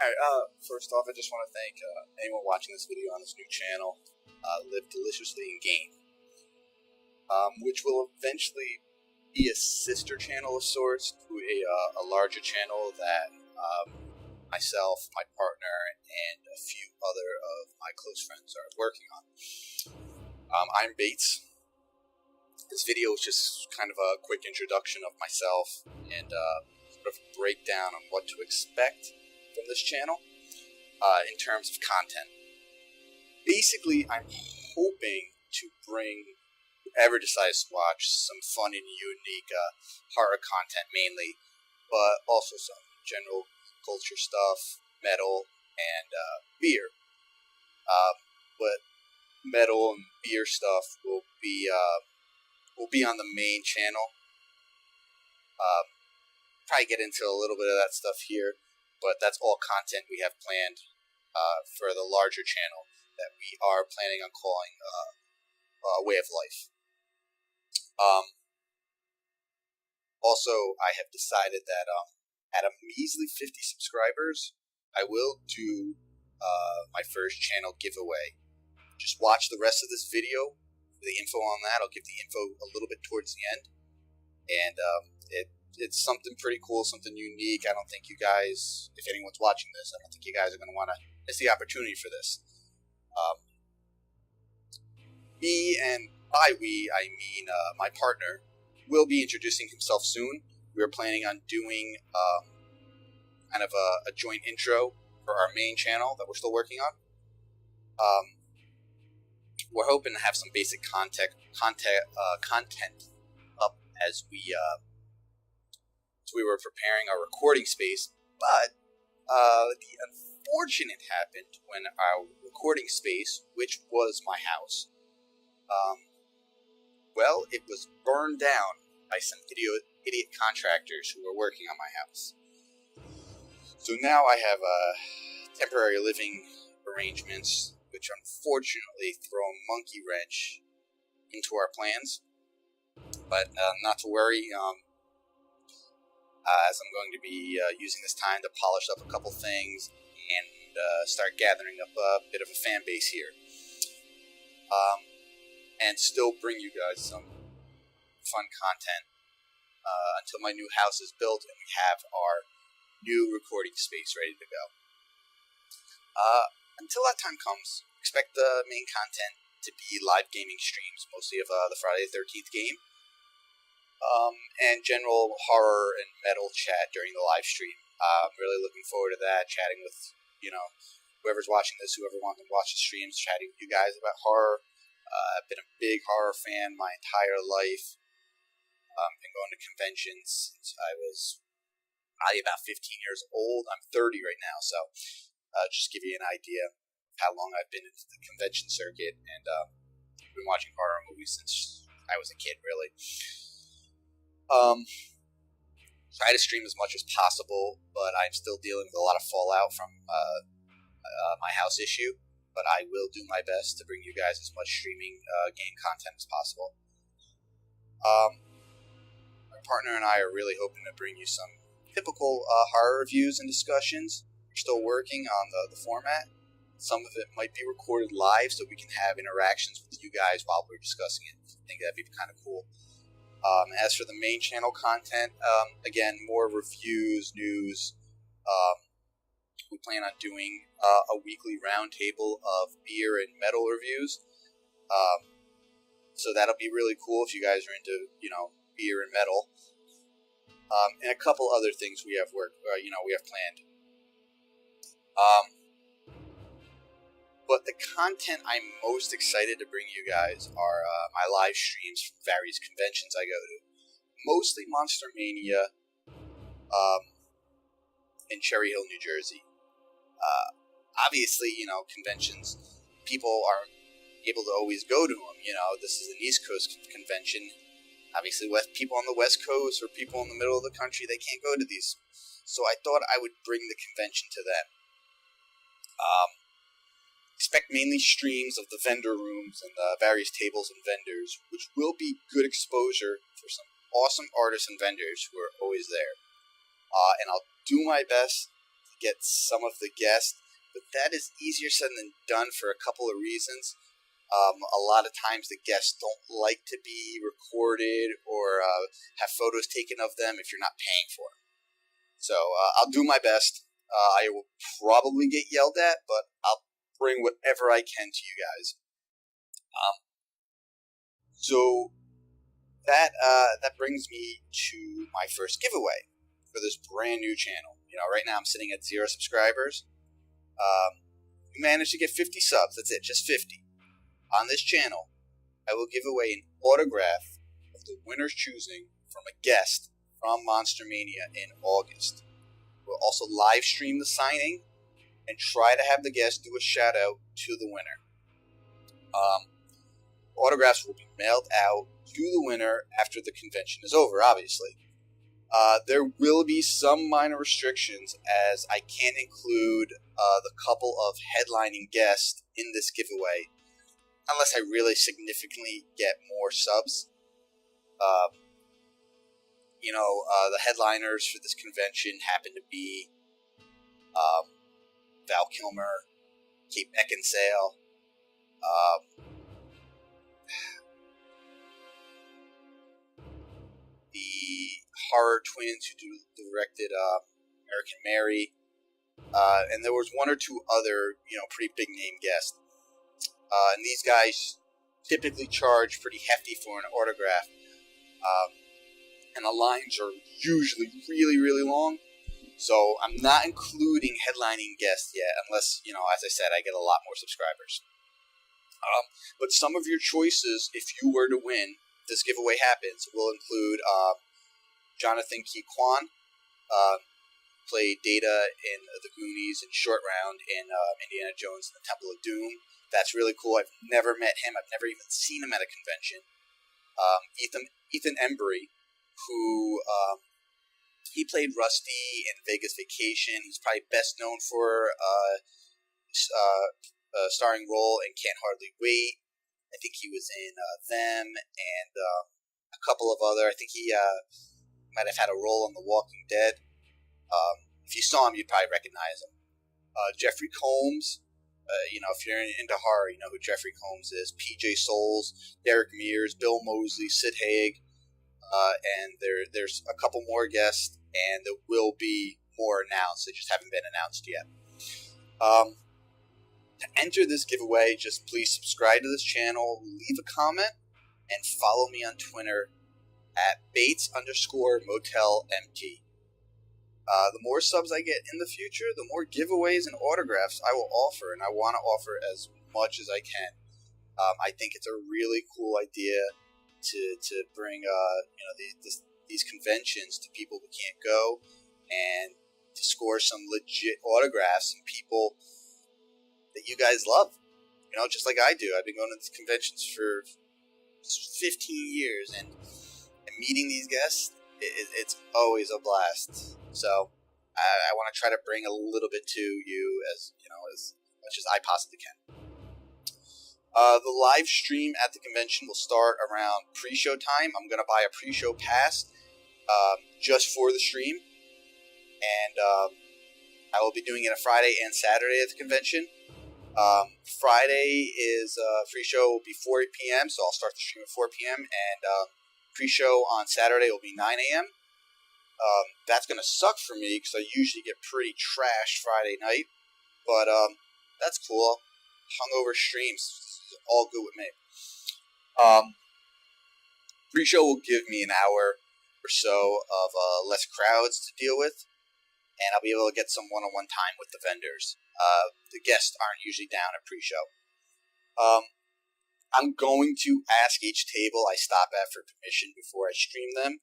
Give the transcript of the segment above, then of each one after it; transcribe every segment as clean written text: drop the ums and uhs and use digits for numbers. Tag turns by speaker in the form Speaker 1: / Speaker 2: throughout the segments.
Speaker 1: Alright, first off, I just want to thank anyone watching this video on this new channel, Live Deliciously in Game, which will eventually be a sister channel of sorts to a larger channel that myself, my partner, and a few other of my close friends are working on. I'm Bates. This video is just kind of a quick introduction of myself and sort of a breakdown on what to expect from this channel in terms of content. Basically, I'm hoping to bring whoever decides to watch some fun and unique horror content mainly, but also some general culture stuff, metal, and beer. But metal and beer stuff will be on the main channel. Probably get into a little bit of that stuff here, but that's all content we have planned for the larger channel that we are planning on calling Way of Life. Also, I have decided that at a measly 50 subscribers, I will do my first channel giveaway. Just watch the rest of this video for the info on that. I'll give the info a little bit towards the end. And it's something pretty cool, something unique. I don't think you guys, if anyone's watching this, I don't think you guys are going to want to miss the opportunity for this. Me, and by we, I mean my partner, will be introducing himself soon. We are planning on doing kind of a joint intro for our main channel that we're still working on. We're hoping to have some basic content up as we were preparing our recording space, but the unfortunate happened when our recording space, which was my house, it was burned down by some idiot contractors who were working on my house. So now I have temporary living arrangements, which unfortunately throw a monkey wrench into our plans. But not to worry, as I'm going to be using this time to polish up a couple things and start gathering up a bit of a fan base here. And still bring you guys some fun content until my new house is built and we have our new recording space ready to go. Until that time comes, expect the main content to be live gaming streams, mostly of the Friday the 13th game, and general horror and metal chat during the live stream. I'm really looking forward to that, chatting with, whoever's watching this, whoever wants to watch the streams, chatting with you guys about horror. I've been a big horror fan my entire life. Been going to conventions since I was probably about 15 years old. I'm 30 right now, so just give you an idea of how long I've been into the convention circuit, and I've been watching horror movies since I was a kid, really. Try to stream as much as possible, but I'm still dealing with a lot of fallout from my house issue. But I will do my best to bring you guys as much streaming game content as possible. My partner and I are really hoping to bring you some typical horror reviews and discussions. We're still working on the format. Some of it might be recorded live so we can have interactions with you guys while we're discussing it. I think that'd be kind of cool. As for the main channel content, again, more reviews, news. We plan on doing a weekly roundtable of beer and metal reviews. So that'll be really cool if you guys are into, beer and metal. And a couple other things we have planned. But the content I'm most excited to bring you guys are my live streams from various conventions I go to. Mostly Monster Mania in Cherry Hill, New Jersey. Obviously, conventions, people aren't able to always go to them. This is an East Coast convention. Obviously, people on the West Coast or people in the middle of the country, they can't go to these. So I thought I would bring the convention to them. Expect mainly streams of the vendor rooms and the various tables and vendors, which will be good exposure for some awesome artists and vendors who are always there. And I'll do my best to get some of the guests, but that is easier said than done for a couple of reasons. A lot of times the guests don't like to be recorded or have photos taken of them if you're not paying for them. So I'll do my best. I will probably get yelled at, but I'll bring whatever I can to you guys. So that brings me to my first giveaway for this brand new channel. Right now I'm sitting at 0 subscribers. We managed to get 50 subs. That's it, just 50. On this channel, I will give away an autograph of the winner's choosing from a guest from Monster Mania in August. We'll also live stream the signing and try to have the guest do a shout out to the winner. Autographs will be mailed out to the winner after the convention is over, obviously. There will be some minor restrictions, as I can't include the couple of headlining guests in this giveaway unless I really significantly get more subs. The headliners for this convention happen to be Val Kilmer, Kate Beckinsale, the horror twins who directed American Mary, and there was one or two other, pretty big name guests. And these guys typically charge pretty hefty for an autograph, and the lines are usually really, really long. So I'm not including headlining guests yet, unless, as I said, I get a lot more subscribers. But some of your choices, if you were to win, this giveaway happens, will include Jonathan Key Kwan, played Data in The Goonies and Short Round in Indiana Jones and the Temple of Doom. That's really cool. I've never met him. I've never even seen him at a convention. Ethan Embry, who he played Rusty in Vegas Vacation. He's probably best known for a starring role in Can't Hardly Wait. I think he was in Them and a couple of other. I think he might have had a role in The Walking Dead. If you saw him, you'd probably recognize him. Jeffrey Combs. If you're into horror, you know who Jeffrey Combs is. PJ Souls, Derek Mears, Bill Moseley, Sid Haig, and there's a couple more guests, and there will be more announced. They just haven't been announced yet. To enter this giveaway, just please subscribe to this channel, leave a comment, and follow me on Twitter at Bates_MotelMT. The more subs I get in the future, the more giveaways and autographs I will offer, and I want to offer as much as I can. I think it's a really cool idea to bring these conventions to people who can't go, and to score some legit autographs from people that you guys love. Just like I do. I've been going to these conventions for 15 years, and meeting these guests, it's always a blast. So I want to try to bring a little bit to you as much as I possibly can. The live stream at the convention will start around pre-show time. I'm going to buy a pre-show pass just for the stream, and I will be doing it a Friday and Saturday at the convention. Friday is pre-show will be 4 p.m., so I'll start the stream at 4 p.m., and pre-show on Saturday will be 9 a.m. That's going to suck for me because I usually get pretty trashed Friday night, but that's cool. Hungover streams is all good with me. Pre-show will give me an hour or so of less crowds to deal with, and I'll be able to get some one-on-one time with the vendors. The guests aren't usually down at pre-show. I'm going to ask each table I stop at for permission before I stream them,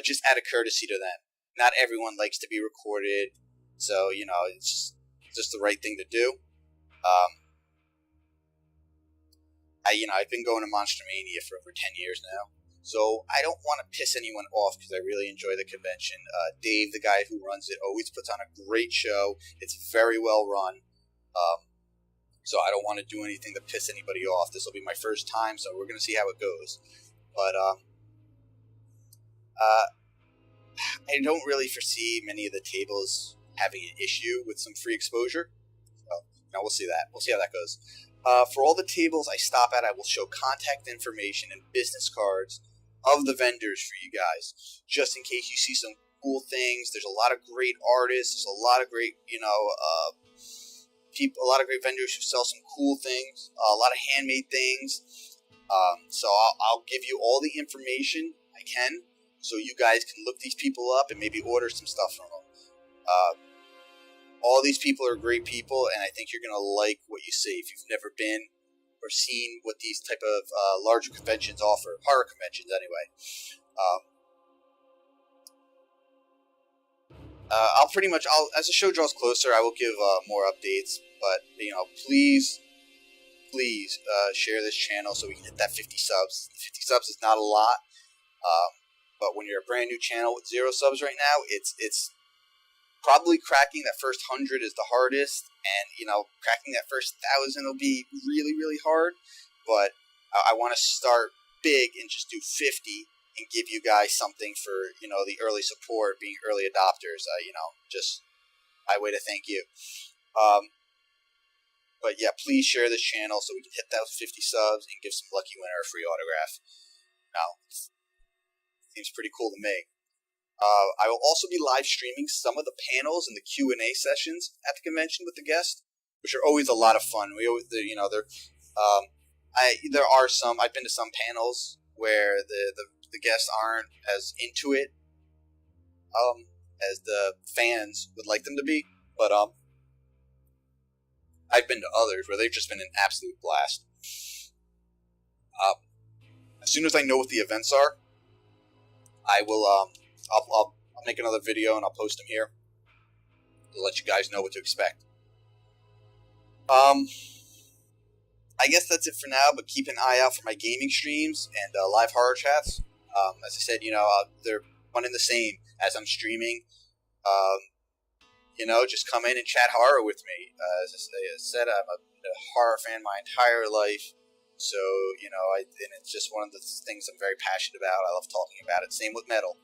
Speaker 1: just out of courtesy to them. Not everyone likes to be recorded, so, it's just the right thing to do. I've been going to Monster Mania for over 10 years now, so I don't want to piss anyone off because I really enjoy the convention. Dave, the guy who runs it, always puts on a great show. It's very well run. So I don't want to do anything to piss anybody off. This will be my first time, so we're going to see how it goes. But I don't really foresee many of the tables having an issue with some free exposure. So, we'll see that. We'll see how that goes. For all the tables I stop at, I will show contact information and business cards of the vendors for you guys, just in case you see some cool things. There's a lot of great artists. There's a lot of great, people, a lot of great vendors who sell some cool things, a lot of handmade things. So I'll give you all the information I can, so you guys can look these people up and maybe order some stuff from them. All these people are great people, and I think you're going to like what you see if you've never been or seen what these type of larger conventions offer, horror conventions anyway. As the show draws closer, I will give more updates, but, please share this channel so we can hit that 50 subs. 50 subs is not a lot, but when you're a brand new channel with 0 subs right now, it's probably cracking that first 100 is the hardest, and, cracking that first 1,000 will be really, really hard, but I want to start big and just do 50 and give you guys something for, the early support, being early adopters, just my way to thank you. But yeah, please share this channel so we can hit those 50 subs and give some lucky winner a free autograph. Seems pretty cool to me. I will also be live streaming some of the panels and the Q&A sessions at the convention with the guests, which are always a lot of fun. We always, there are some. I've been to some panels where the guests aren't as into it as the fans would like them to be, but I've been to others where they've just been an absolute blast. As soon as I know what the events are, I will I'll make another video and I'll post them here to let you guys know what to expect. I guess that's it for now, but keep an eye out for my gaming streams and live horror chats. As I said, they're one and the same as I'm streaming. Just come in and chat horror with me. As I said, I'm a horror fan my entire life. So, and it's just one of the things I'm very passionate about. I love talking about it. Same with metal.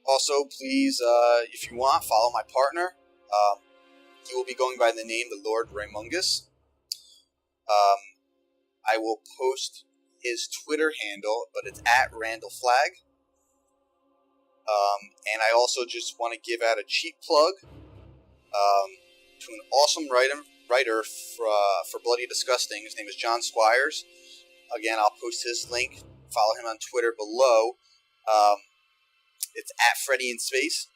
Speaker 1: Also, please, if you want, follow my partner. He will be going by the name the Lord Raymungus. I will post his Twitter handle, but it's @RandallFlag. And I also just want to give out a cheap plug to an awesome writer for Bloody Disgusting. His name is John Squires. Again, I'll post his link. Follow him on Twitter below. It's @FreddyInSpace.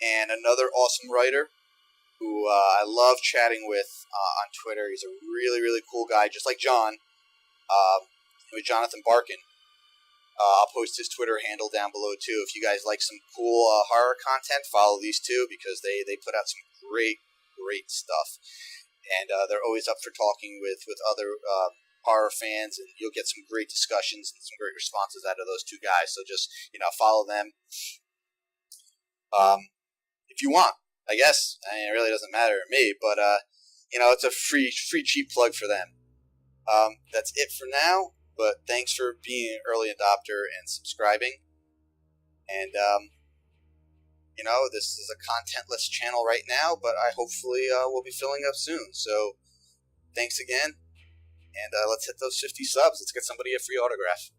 Speaker 1: And another awesome writer who I love chatting with on Twitter. He's a really, really cool guy, just like John. With Jon Barkan. I'll post his Twitter handle down below too. If you guys like some cool horror content, follow these two because they put out some great stuff. And they're always up for talking with other horror fans, and you'll get some great discussions and some great responses out of those two guys. So just, follow them. If you want, I guess. I mean, it really doesn't matter to me, but, it's a free cheap plug for them. That's it for now. But thanks for being an early adopter and subscribing. And, this is a contentless channel right now, but I hopefully will be filling up soon. So thanks again. And let's hit those 50 subs. Let's get somebody a free autograph.